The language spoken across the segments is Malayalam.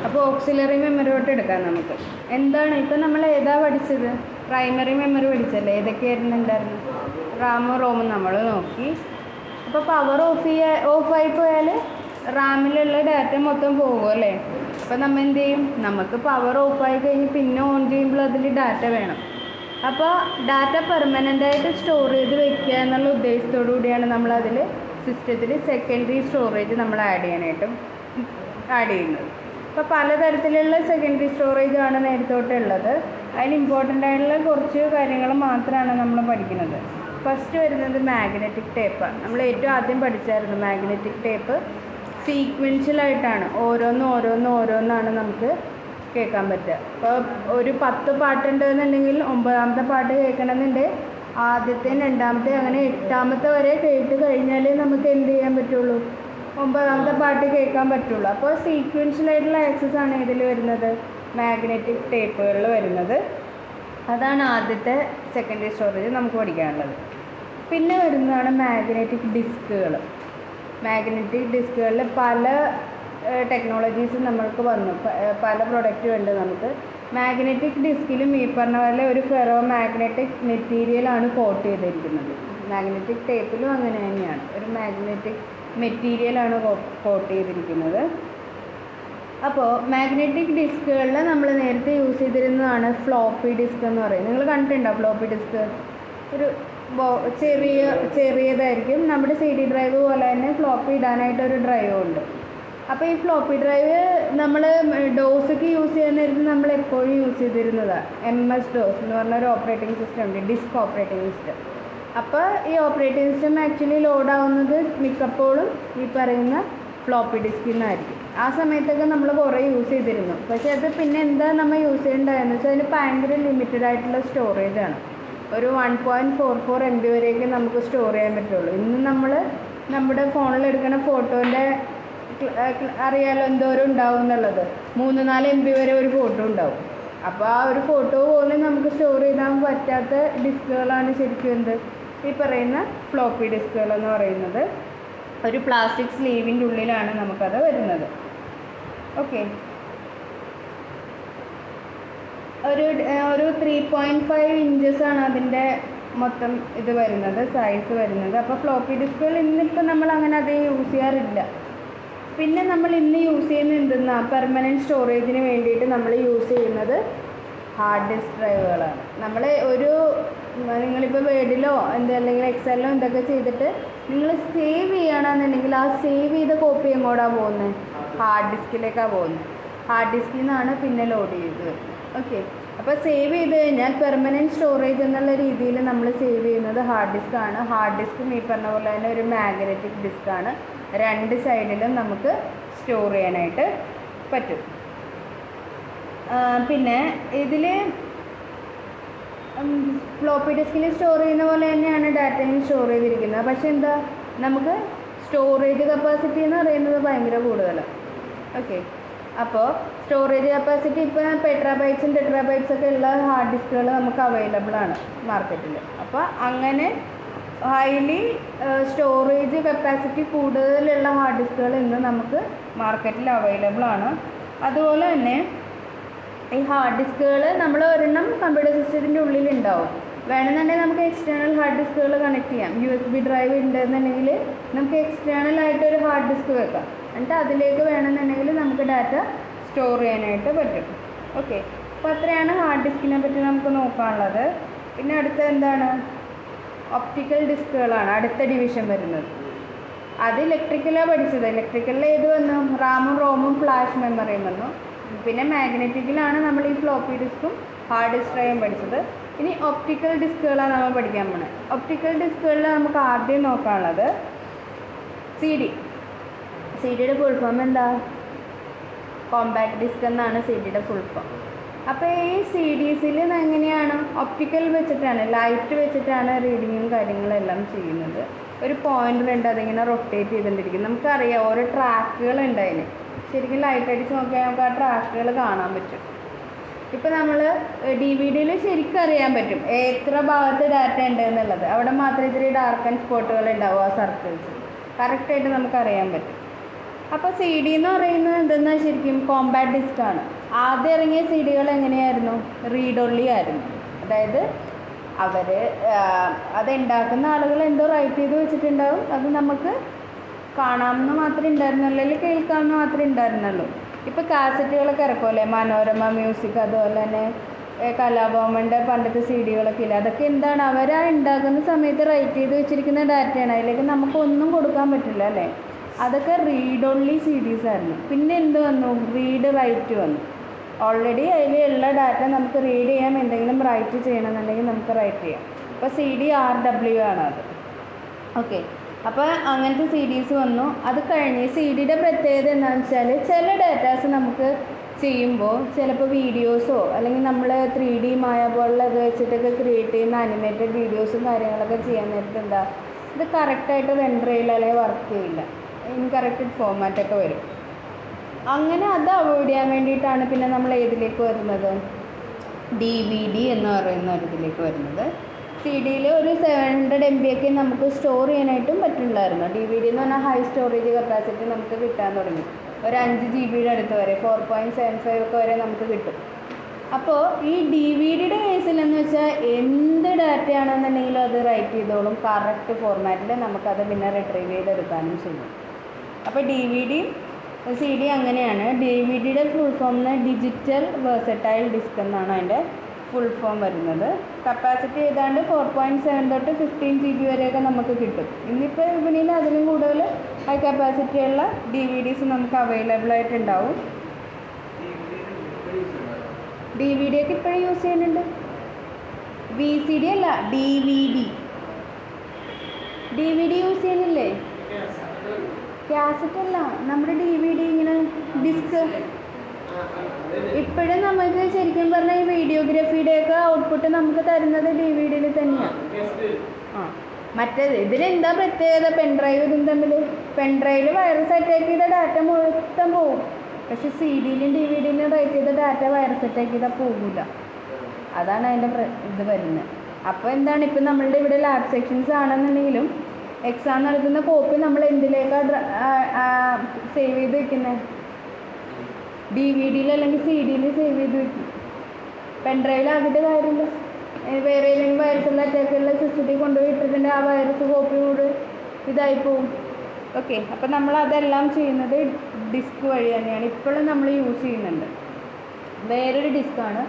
അപ്പോൾ ഓക്സിലറി മെമ്മറി തൊട്ട് എടുക്കാം നമുക്ക്. എന്താണ് ഇപ്പം നമ്മൾ ഏതാ പഠിച്ചത്? Primary memory പഠിച്ചല്ലേ? ഏതൊക്കെയായിരുന്നു ഉണ്ടായിരുന്നു? റാമും റോമും നമ്മൾ നോക്കി. അപ്പോൾ പവർ ഓഫായി പോയാൽ റാമിലുള്ള ഡാറ്റ മൊത്തം പോകും അല്ലേ? അപ്പോൾ നമ്മൾ എന്ത് ചെയ്യും? നമുക്ക് പവർ ഓഫായി കഴിഞ്ഞ് പിന്നെ ഓൺ ചെയ്യുമ്പോൾ അതിൽ ഡാറ്റ വേണം. അപ്പോൾ ഡാറ്റ പെർമനൻ്റായിട്ട് സ്റ്റോർ ചെയ്ത് വെക്കുക എന്നുള്ള ഉദ്ദേശത്തോടു കൂടിയാണ് നമ്മളതിൽ സിസ്റ്റത്തിൽ സെക്കൻഡറി സ്റ്റോറേജ് നമ്മൾ ആഡ് ചെയ്യുന്നത്. അപ്പോൾ പലതരത്തിലുള്ള സെക്കൻഡറി സ്റ്റോറേജ് ആണ് നേരത്തോട്ടുള്ളത്. അതിന് ഇമ്പോർട്ടൻ്റ് ആയിട്ടുള്ള കുറച്ച് കാര്യങ്ങൾ മാത്രമാണ് നമ്മൾ പഠിക്കുന്നത്. ഫസ്റ്റ് വരുന്നത് മാഗ്നറ്റിക് ടേപ്പാണ്. നമ്മൾ ഏറ്റവും ആദ്യം പഠിച്ചായിരുന്നു മാഗ്നറ്റിക് ടേപ്പ് സീക്വൻഷ്യലായിട്ടാണ് ഓരോന്നാണ് നമുക്ക് കേൾക്കാൻ പറ്റുക. ഇപ്പോൾ ഒരു 10 പാട്ടുണ്ടെന്നുണ്ടെങ്കിൽ 9ാമത്തെ പാട്ട് കേൾക്കണമെന്നുണ്ടെങ്കിൽ ആദ്യത്തെ 2ാമത്തെ അങ്ങനെ 8ാമത്തെ വരെ കേട്ട് കഴിഞ്ഞാലേ നമുക്ക് എന്ത് ചെയ്യാൻ പറ്റുള്ളൂ? 9ാമത്തെ പാട്ട് കേൾക്കാൻ പറ്റുള്ളൂ. അപ്പോൾ സീക്വൻഷ്യലായിട്ടുള്ള ആക്സസ് ആണ് ഇതിൽ വരുന്നത്, മാഗ്നറ്റിക് ടേപ്പുകളിൽ വരുന്നത്. അതാണ് ആദ്യത്തെ സെക്കൻഡറി സ്റ്റോറേജ് നമുക്ക് പഠിക്കാനുള്ളത്. പിന്നെ വരുന്നതാണ് മാഗ്നറ്റിക് ഡിസ്കുകൾ. മാഗ്നറ്റിക് ഡിസ്കുകളിൽ പല ടെക്നോളജീസ് നമ്മൾക്ക് വന്നു, പല പ്രൊഡക്റ്റും ഉണ്ട് നമുക്ക്. മാഗ്നറ്റിക് ഡിസ്കിലും ഈ പറഞ്ഞ പോലെ ഒരു ഫെറോ മാഗ്നറ്റിക് മെറ്റീരിയലാണ് കോട്ട് ചെയ്തിരിക്കുന്നത്. മാഗ്നറ്റിക് ടേപ്പിലും അങ്ങനെ തന്നെയാണ്, ഒരു മാഗ്നറ്റിക് മെറ്റീരിയലാണ് കോട്ട് ചെയ്തിരിക്കുന്നത്. അപ്പോൾ മാഗ്നറ്റിക് ഡിസ്കുകളിൽ നമ്മൾ നേരത്തെ യൂസ് ചെയ്തിരുന്നതാണ് ഫ്ലോപ്പി ഡിസ്ക് എന്ന് പറയുന്നത്. നിങ്ങൾ കണ്ടിട്ടുണ്ടോ ഫ്ലോപ്പി ഡിസ്ക്? ഒരു ചെറിയതായിരിക്കും. നമ്മുടെ CD ഡ്രൈവ് പോലെ തന്നെ ഫ്ലോപ്പി ഇടാനായിട്ടൊരു ഡ്രൈവും ഉണ്ട്. അപ്പോൾ ഈ ഫ്ലോപ്പി ഡ്രൈവ് നമ്മൾ ഡോസൊക്കെ യൂസ് ചെയ്യുന്നതായിരുന്നു നമ്മൾ എപ്പോഴും യൂസ് ചെയ്തിരുന്നതാണ്. MS DOS എന്ന് പറഞ്ഞൊരു ഓപ്പറേറ്റിംഗ് സിസ്റ്റം ഉണ്ട്, ഡിസ്ക് ഓപ്പറേറ്റിംഗ് സിസ്റ്റം. അപ്പോൾ ഈ ഓപ്പറേറ്റിംഗ് സിസ്റ്റം ആക്ച്വലി ലോഡാവുന്നത് മിക്കപ്പോഴും ഈ പറയുന്ന ഫ്ലോപ്പി ഡിസ്കിൽ നിന്നായിരിക്കും. ആ സമയത്തൊക്കെ നമ്മൾ കുറേ യൂസ് ചെയ്തിരുന്നു. പക്ഷേ അത് പിന്നെ എന്താ നമ്മൾ യൂസ് ചെയ്യേണ്ടതെന്ന് വെച്ചാൽ അതിന് ഭയങ്കര ലിമിറ്റഡ് ആയിട്ടുള്ള സ്റ്റോറേജാണ്. ഒരു 1.44 MB വരെയൊക്കെ നമുക്ക് സ്റ്റോർ ചെയ്യാൻ പറ്റുള്ളൂ. ഇന്ന് നമ്മൾ നമ്മുടെ ഫോണിൽ എടുക്കുന്ന ഫോട്ടോൻ്റെ അറിയാലോ എന്തോരം ഉണ്ടാവും എന്നുള്ളത്. 3-4 MB വരെ ഒരു ഫോട്ടോ ഉണ്ടാവും. അപ്പോൾ ആ ഒരു ഫോട്ടോ പോലും നമുക്ക് സ്റ്റോർ ചെയ്താൽ പറ്റാത്ത ഡിസ്കുകളാണ് ശരിക്കും എന്ത് ഈ പറയുന്ന ഫ്ലോപ്പി ഡിസ്കുകൾ എന്ന് പറയുന്നത്. ഒരു പ്ലാസ്റ്റിക് സ്ലീവിൻ്റെ ഉള്ളിലാണ് നമുക്കത് വരുന്നത്. ഓക്കെ, ഒരു 3.5 ഇഞ്ചസാണ് അതിൻ്റെ മൊത്തം ഇത് വരുന്നത്, സൈസ് വരുന്നത്. അപ്പോൾ ഫ്ലോപ്പി ഡിസ്കുകൾ ഇന്നിപ്പോൾ നമ്മൾ അങ്ങനെ അധികം യൂസ് ചെയ്യാറില്ല. പിന്നെ നമ്മൾ ഇന്ന് യൂസ് ചെയ്യുന്നത് എന്തെന്നാ, പെർമനൻറ്റ് സ്റ്റോറേജിന് വേണ്ടിയിട്ട് നമ്മൾ യൂസ് ചെയ്യുന്നത് ഹാർഡ് ഡിസ്ക് ഡ്രൈവുകളാണ്. നമ്മൾ നിങ്ങളിപ്പോൾ വേർഡിലോ അല്ലെങ്കിൽ എക്സലിലോ എന്തൊക്കെ ചെയ്തിട്ട് നിങ്ങൾ സേവ് ചെയ്യുകയാണെന്നുണ്ടെങ്കിൽ ആ സേവ് ചെയ്ത കോപ്പി എങ്ങോട്ടാണ് പോകുന്നത്? ഹാർഡ് ഡിസ്കിലേക്കാണ് പോകുന്നത്. ഹാർഡ് ഡിസ്കിൽ നിന്നാണ് പിന്നെ ലോഡ് ചെയ്തത്. ഓക്കെ, അപ്പോൾ സേവ് ചെയ്ത് കഴിഞ്ഞാൽ പെർമനൻറ്റ് സ്റ്റോറേജ് എന്നുള്ള രീതിയിൽ നമ്മൾ സേവ് ചെയ്യുന്നത് ഹാർഡ് ഡിസ്ക്കാണ്. ഹാർഡ് ഡിസ്കും ഈ പറഞ്ഞ പോലെ തന്നെ ഒരു മാഗ്നറ്റിക് ഡിസ്ക്കാണ്. 2 സൈഡിലും നമുക്ക് സ്റ്റോർ ചെയ്യാനായിട്ട് പറ്റും. പിന്നെ ഇതിൽ ഫ്ലോപ്പി ഡിസ്കിൽ സ്റ്റോർ ചെയ്യുന്ന പോലെ തന്നെയാണ് ഡാറ്റയും സ്റ്റോർ ചെയ്തിരിക്കുന്നത്. പക്ഷേ എന്താ, നമുക്ക് സ്റ്റോറേജ് കപ്പാസിറ്റി എന്ന് പറയുന്നത് ഭയങ്കര കൂടുതലാണ്. ഓക്കെ, അപ്പോൾ സ്റ്റോറേജ് കപ്പാസിറ്റി ഇപ്പോൾ പെട്രാബൈറ്റ്സും ടെട്രാബൈറ്റ്സ് ഒക്കെ ഉള്ള ഹാർഡ് ഡിസ്കുകൾ നമുക്ക് അവൈലബിൾ ആണ് മാർക്കറ്റിൽ. അപ്പോൾ അങ്ങനെ ഹൈലി സ്റ്റോറേജ് കപ്പാസിറ്റി കൂടുതലുള്ള ഹാർഡ് ഡിസ്കുകൾ ഇന്ന് നമുക്ക് മാർക്കറ്റിൽ അവൈലബിൾ ആണ്. അതുപോലെ തന്നെ ഈ ഹാർഡ് ഡിസ്കുകൾ നമ്മൾ ഒരെണ്ണം കമ്പ്യൂട്ടർ സിസ്റ്റത്തിൻ്റെ ഉള്ളിലുണ്ടാവും. വേണമെന്നുണ്ടെങ്കിൽ നമുക്ക് എക്സ്റ്റേണൽ ഹാർഡ് ഡിസ്കുകൾ കണക്ട് ചെയ്യാം. USB ഡ്രൈവ് ഉണ്ടെന്നുണ്ടെങ്കിൽ നമുക്ക് എക്സ്റ്റേണൽ ആയിട്ടൊരു ഹാർഡ് ഡിസ്ക് വെക്കാം. എന്നിട്ട് അതിലേക്ക് വേണമെന്നുണ്ടെങ്കിൽ നമുക്ക് ഡാറ്റ സ്റ്റോർ ചെയ്യാനായിട്ട് പറ്റും. ഓക്കെ, അപ്പോൾ അത്രയാണ് ഹാർഡ് ഡിസ്കിനെ പറ്റി നമുക്ക് നോക്കാനുള്ളത്. പിന്നെ അടുത്ത എന്താണ്, ഒപ്റ്റിക്കൽ ഡിസ്കുകളാണ് അടുത്ത ഡിവിഷൻ വരുന്നത്. അത് ഇലക്ട്രിക്കലാണ് പഠിച്ചത്. ഇലക്ട്രിക്കലിൽ ഏത് വന്നു? റാമും റോമും ഫ്ലാഷ് മെമ്മറിയും വന്നു. പിന്നെ മാഗ്നറ്റിക്കിലാണ് നമ്മൾ ഈ ഫ്ലോപ്പി ഡിസ്കും ഹാർഡ് ഡിസ്ക് ഡ്രൈവും പഠിച്ചത്. ഇനി ഒപ്റ്റിക്കൽ ഡിസ്കുകളാണ് നമ്മൾ പഠിക്കാൻ പോകുന്നത്. ഒപ്റ്റിക്കൽ ഡിസ്കുകളിൽ നമുക്ക് ആദ്യം നോക്കാനുള്ളത് സിഡിയുടെ ഫുൾ ഫോം എന്താ? കോമ്പാക്ട് ഡിസ്ക് എന്നാണ് സിഡിയുടെ ഫുൾ ഫോം. അപ്പോൾ ഈ CDസിൽ എങ്ങനെയാണ്? ഒപ്റ്റിക്കൽ വെച്ചിട്ടാണ്, ലൈറ്റ് വെച്ചിട്ടാണ് റീഡിങ്ങും കാര്യങ്ങളെല്ലാം ചെയ്യുന്നത്. ഒരു പോയിൻ്റർ ഉണ്ട്, അതിങ്ങനെ റൊട്ടേറ്റ് ചെയ്തുകൊണ്ടിരിക്കും. നമുക്കറിയാം ഓരോ ട്രാക്കുകളുണ്ട് അതിന്. ശരിക്കും ലൈറ്റ് അടിച്ച് നോക്കിയാൽ നമുക്ക് ആ ട്രാക്കുകൾ കാണാൻ പറ്റും. ഇപ്പോൾ നമ്മൾ DVD ശരിക്കും അറിയാൻ പറ്റും എത്ര ഭാഗത്ത് ഡാറ്റ ഉണ്ട് എന്നുള്ളത്. അവിടെ മാത്രമേ ഇത്തിരി ഡാർക്ക് ആൻഡ് സ്പോട്ടുകൾ ഉണ്ടാവും, ആ സർക്കിൾസ് കറക്റ്റായിട്ട് നമുക്കറിയാൻ പറ്റും. അപ്പോൾ സി ഡി എന്ന് പറയുന്നത് എന്തെന്നാ ശരിക്കും കോമ്പാക്ട് ഡിസ്ക്കാണ്. ആദ്യം ഇറങ്ങിയ സി ഡികൾ എങ്ങനെയായിരുന്നു? റീഡ് ഓൺലി ആയിരുന്നു. അതായത് അവർ അതുണ്ടാക്കുന്ന ആളുകൾ എന്തോ റൈറ്റ് ചെയ്ത് വെച്ചിട്ടുണ്ടാവും, അത് നമുക്ക് കാണാമെന്ന് മാത്രമേ ഉണ്ടായിരുന്നുള്ളൂ, അല്ലെങ്കിൽ കേൾക്കാമെന്ന് മാത്രമേ ഉണ്ടായിരുന്നുള്ളൂ. ഇപ്പോൾ കാസറ്റുകളൊക്കെ ഇറക്കുമല്ലേ, മനോരമ മ്യൂസിക്, അതുപോലെ തന്നെ കലാഭവൻ്റെ പണ്ടത്തെ സി ഡികളൊക്കെ ഇല്ല. അതൊക്കെ എന്താണ്, അവരാ ഉണ്ടാക്കുന്ന സമയത്ത് റൈറ്റ് ചെയ്ത് വെച്ചിരിക്കുന്ന ഡാറ്റയാണ്, അതിലേക്ക് നമുക്കൊന്നും കൊടുക്കാൻ പറ്റില്ല അല്ലേ. അതൊക്കെ റീഡ് ഓൺലി സി ഡീസ് ആയിരുന്നു. പിന്നെ എന്ത് വന്നു? റീഡ് റൈറ്റ് വന്നു. ഓൾറെഡി അതിലുള്ള ഡാറ്റ നമുക്ക് റീഡ് ചെയ്യാം, എന്തെങ്കിലും റൈറ്റ് ചെയ്യണമെന്നുണ്ടെങ്കിൽ നമുക്ക് റൈറ്റ് ചെയ്യാം. അപ്പോൾ സി ഡി RW ആണ് അത്. ഓക്കെ, അപ്പോൾ അങ്ങനത്തെ സി ഡീസ് വന്നു. അത് കഴിഞ്ഞ് സി ഡിയുടെ പ്രത്യേകത എന്താണെന്ന് വെച്ചാൽ, ചില ഡാറ്റാസ് നമുക്ക് ചെയ്യുമ്പോൾ ചിലപ്പോൾ വീഡിയോസോ അല്ലെങ്കിൽ നമ്മൾ 3D മായ പോലുള്ളത് വെച്ചിട്ടൊക്കെ ക്രിയേറ്റ് ചെയ്യുന്ന അനിമേറ്റഡ് വീഡിയോസും കാര്യങ്ങളൊക്കെ ചെയ്യാൻ നേരത്ത് എന്താ, ഇത് കറക്റ്റായിട്ട് റെൻഡർ ചെയ്യില്ല, അല്ലെങ്കിൽ വർക്ക് ചെയ്യില്ല, ഇൻകറക്റ്റഡ് ഫോർമാറ്റൊക്കെ വരും. അങ്ങനെ അത് അവോയ്ഡ് ചെയ്യാൻ വേണ്ടിയിട്ടാണ് പിന്നെ നമ്മൾ ഏതിലേക്ക് വരുന്നത്, DVD എന്ന് പറയുന്ന ഒരു ഇതിലേക്ക് വരുന്നത്. സി ഡിയിൽ ഒരു 700 MB ഒക്കെ നമുക്ക് സ്റ്റോർ ചെയ്യാനായിട്ടും പറ്റുള്ളായിരുന്നു. DVD എന്ന് പറഞ്ഞാൽ ഹൈ സ്റ്റോറേജ് കപ്പാസിറ്റി നമുക്ക് കിട്ടാൻ തുടങ്ങി. ഒരു 5 GB അടുത്ത് വരെ 4.75 ഒക്കെ വരെ നമുക്ക് കിട്ടും. അപ്പോൾ ഈ DVDയുടെ കേസിലെന്ന് വെച്ചാൽ എന്ത് ഡാറ്റയാണെന്നുണ്ടെങ്കിലും അത് റൈറ്റ് ചെയ്തോളും, കറക്റ്റ് ഫോർമാറ്റിൽ നമുക്കത് പിന്നെ റിട്രീവ് ചെയ്തെടുക്കാനും ചെയ്യും. അപ്പോൾ DVD സി ഡി അങ്ങനെയാണ്. DVD full form digital versatile disc എന്നാണ് അതിൻ്റെ ഫുൾ ഫോം വരുന്നത്. കപ്പാസിറ്റി ഏതാണ്ട് 4.7 തൊട്ട് 15 GB വരെയൊക്കെ നമുക്ക് കിട്ടും. ഇന്നിപ്പോൾ വിപണിയിൽ അതിലും കൂടുതൽ ഹൈ കപ്പാസിറ്റിയുള്ള DVDs നമുക്ക് അവൈലബിൾ ആയിട്ടുണ്ടാവും. DVD ഒക്കെ ഇപ്പോഴും യൂസ് ചെയ്യുന്നുണ്ട്. VCD അല്ല, DVD യൂസ് ചെയ്യുന്നില്ലേ? കാസറ്റ് അല്ല, നമ്മുടെ DVD ഇങ്ങനെ ഡിസ്ക്. ഇപ്പോഴും നമുക്ക് ശരിക്കും പറഞ്ഞാൽ ഈ വീഡിയോഗ്രാഫിയുടെയൊക്കെ ഔട്ട്പുട്ട് നമുക്ക് തരുന്നത് DVD തന്നെയാണ്. മറ്റേത് ഇതിലെന്താ പ്രത്യേകത? പെൻഡ്രൈവ് ഇതും തമ്മിൽ, പെൻഡ്രൈവിൽ വൈറസ് അറ്റാക്ക് ചെയ്ത ഡാറ്റ മൊത്തം പോകും. പക്ഷെ സി ഡിയിലും DVD റൈറ്റ് ചെയ്ത ഡാറ്റ വൈറസ് അറ്റാക്ക് ചെയ്താൽ പോകില്ല. അതാണ് അതിൻ്റെ ഇത് വരുന്നത്. അപ്പോൾ എന്താണ്, ഇപ്പം നമ്മളുടെ ഇവിടെ ലാബ് സെക്ഷൻസ് ആണെന്നുണ്ടെങ്കിലും എക്സാം നടത്തുന്ന കോപ്പി നമ്മൾ എന്തിലേക്കാണ് സേവ് ചെയ്ത് വെക്കുന്നത്? DVD അല്ലെങ്കിൽ സി ഡിയിൽ സേവ് ചെയ്ത് വെക്കും. പെൻഡ്രൈവിലാക്കിയിട്ട് കാര്യമില്ല. വേറെ ഏതെങ്കിലും വൈറസുള്ള അറ്റാക്കുള്ള സിസ്റ്റത്തിൽ കൊണ്ടുപോയി ഇട്ടിട്ടുണ്ടെങ്കിൽ ആ വൈറസ് കോപ്പി കൂടെ ഇതായി പോവും. ഓക്കെ, അപ്പോൾ നമ്മൾ അതെല്ലാം ചെയ്യുന്നത് ഡിസ്ക് വഴി തന്നെയാണ്. ഇപ്പോഴും നമ്മൾ യൂസ് ചെയ്യുന്നുണ്ട്. വേറൊരു ഡിസ്ക്കാണ്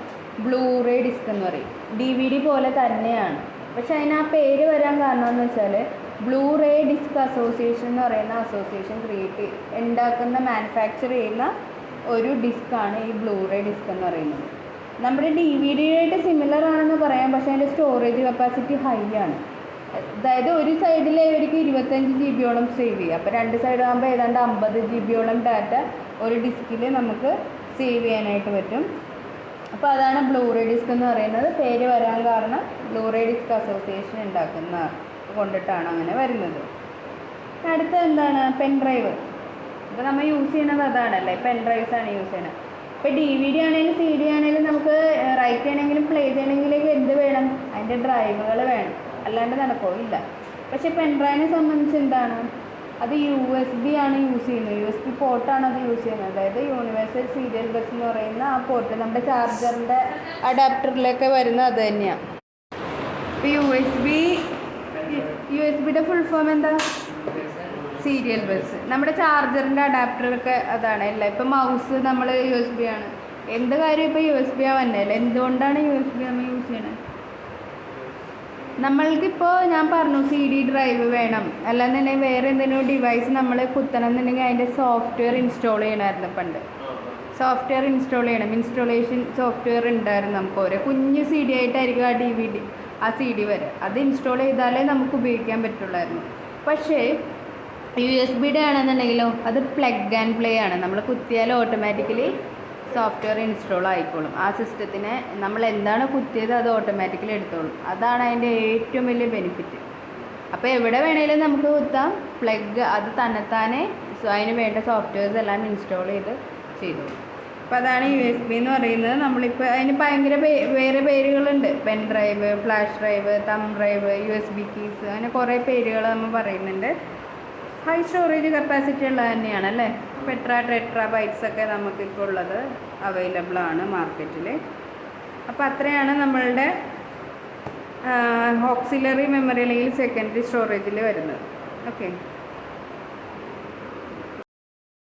ബ്ലൂറേ ഡിസ്ക് എന്ന് പറയും. DVD പോലെ തന്നെയാണ്, പക്ഷെ അതിന് ആ പേര് വരാൻ കാരണം എന്ന് വെച്ചാൽ ബ്ലൂറേ ഡിസ്ക് അസോസിയേഷൻ എന്ന് പറയുന്ന അസോസിയേഷൻ ഉണ്ടാക്കുന്ന മാനുഫാക്ചർ ചെയ്യുന്ന ഒരു ഡിസ്ക്കാണ് ഈ ബ്ലൂറേ ഡിസ്ക് എന്ന് പറയുന്നത്. നമ്മുടെ DVD ആയിട്ട് സിമിലർ ആണെന്ന് പറയാം, പക്ഷേ അതിൻ്റെ സ്റ്റോറേജ് കപ്പാസിറ്റി ഹൈ ആണ്. അതായത് ഒരു സൈഡിൽ ഇവർക്ക് 25 GB സേവ് ചെയ്യുക. അപ്പോൾ രണ്ട് സൈഡ് ആകുമ്പോൾ ഏതാണ്ട് 50 GB ഡാറ്റ ഒരു ഡിസ്കിൽ നമുക്ക് സേവ് ചെയ്യാനായിട്ട് പറ്റും. അപ്പോൾ അതാണ് ബ്ലൂറേ ഡിസ്ക് എന്ന് പറയുന്നത്. പേര് വരാൻ കാരണം ബ്ലൂറേ ഡിസ്ക് അസോസിയേഷൻ ഉണ്ടാക്കുന്ന കൊണ്ടിട്ടാണ് അങ്ങനെ വരുന്നത്. അടുത്ത എന്താണ്? പെൻഡ്രൈവ്. ഇപ്പോൾ നമ്മൾ യൂസ് ചെയ്യുന്നത് അതാണല്ലേ, പെൻഡ്രൈവ്സാണ് യൂസ് ചെയ്യുന്നത്. ഇപ്പോൾ DVD ആണെങ്കിലും സി ഡി ആണെങ്കിലും നമുക്ക് റൈറ്റ് ചെയ്യണമെങ്കിലും പ്ലേ ചെയ്യണമെങ്കിലും എന്ത് വേണം? അതിൻ്റെ ഡ്രൈവുകൾ വേണം, അല്ലാണ്ട് നടക്കുമോ? ഇല്ല. പക്ഷേ പെൻഡ്രൈവിനെ സംബന്ധിച്ച് എന്താണ്, അത് USB ആണ് യൂസ് ചെയ്യുന്നത്. USB പോർട്ടാണ് അത് യൂസ് ചെയ്യുന്നത്. അതായത് യൂണിവേഴ്സൽ സീരിയൽ ബസ് എന്ന് പറയുന്ന ആ പോർട്ട് നമ്മുടെ ചാർജറിൻ്റെ അഡാപ്റ്ററിലൊക്കെ വരുന്ന അത് തന്നെയാണ്. ഇപ്പോൾ USB-യുടെ ഫുൾ ഫോം എന്താ? Serial bus. നമ്മുടെ ചാർജറിൻ്റെ അഡാപ്റ്ററൊക്കെ അതാണ്. അല്ല, ഇപ്പോൾ മൗസ് നമ്മൾ USB ആണ്. എന്ത് കാര്യം ഇപ്പോൾ USB വന്നല്ലേ? എന്തുകൊണ്ടാണ് USB നമ്മൾ യൂസ് ചെയ്യണത്? നമ്മൾക്കിപ്പോൾ ഞാൻ പറഞ്ഞു CD ഡ്രൈവ് വേണം, അല്ലാന്നുണ്ടെങ്കിൽ വേറെ എന്തെങ്കിലും ഡിവൈസ് നമ്മൾ കുത്തണം എന്നുണ്ടെങ്കിൽ അതിൻ്റെ സോഫ്റ്റ്വെയർ ഇൻസ്റ്റാൾ ചെയ്യണമായിരുന്നു. പണ്ട് സോഫ്റ്റ്വെയർ ഇൻസ്റ്റാൾ ചെയ്യണം, ഇൻസ്റ്റാളേഷൻ സോഫ്റ്റ്വെയർ ഉണ്ടായിരുന്നു. നമുക്ക് ഓരോ കുഞ്ഞ് CD ആയിട്ടായിരിക്കും ആ DVD ആ CD വരെ. അത് ഇൻസ്റ്റാൾ ചെയ്താലേ നമുക്ക് ഉപയോഗിക്കാൻ പറ്റുള്ളായിരുന്നു. പക്ഷേ USB-യുടെ ആണെന്നുണ്ടെങ്കിലോ അത് പ്ലഗ് ആൻഡ് പ്ലേ ആണ്. നമ്മൾ കുത്തിയാൽ ഓട്ടോമാറ്റിക്കലി സോഫ്റ്റ്വെയർ ഇൻസ്റ്റാൾ ആയിക്കോളും. ആ സിസ്റ്റത്തിനെ നമ്മൾ എന്താണ് കുത്തിയത് അത് ഓട്ടോമാറ്റിക്കലി എടുത്തോളും. അതാണ് അതിൻ്റെ ഏറ്റവും വലിയ ബെനിഫിറ്റ്. അപ്പോൾ എവിടെ വേണേലും നമുക്ക് കുത്താം, പ്ലഗ് അത് തന്നെത്താനെ അതിന് വേണ്ട സോഫ്റ്റ്വെയർസ് എല്ലാം ഇൻസ്റ്റാൾ ചെയ്തു. അപ്പോൾ അതാണ് USB എന്ന് പറയുന്നത്. നമ്മളിപ്പോൾ അതിന് ഭയങ്കര വേറെ പേരുകളുണ്ട്. പെൻ ഡ്രൈവ്, ഫ്ലാഷ് ഡ്രൈവ്, തം ഡ്രൈവ്, USB കീസ്, അങ്ങനെ കുറേ പേരുകൾ നമ്മൾ പറയുന്നുണ്ട്. ഹൈ സ്റ്റോറേജ് കപ്പാസിറ്റി ഉള്ളത് തന്നെയാണ് അല്ലേ. ടെട്രാ ബൈറ്റ്സ് ഒക്കെ നമുക്കിപ്പോൾ ഉള്ളത് അവൈലബിൾ ആണ് മാർക്കറ്റിൽ. അപ്പോൾ അത്രയാണ് നമ്മളുടെ ഓക്സിലറി മെമ്മറി അല്ലെങ്കിൽ സെക്കൻഡറി സ്റ്റോറേജിൽ വരുന്നത്. ഓക്കെ.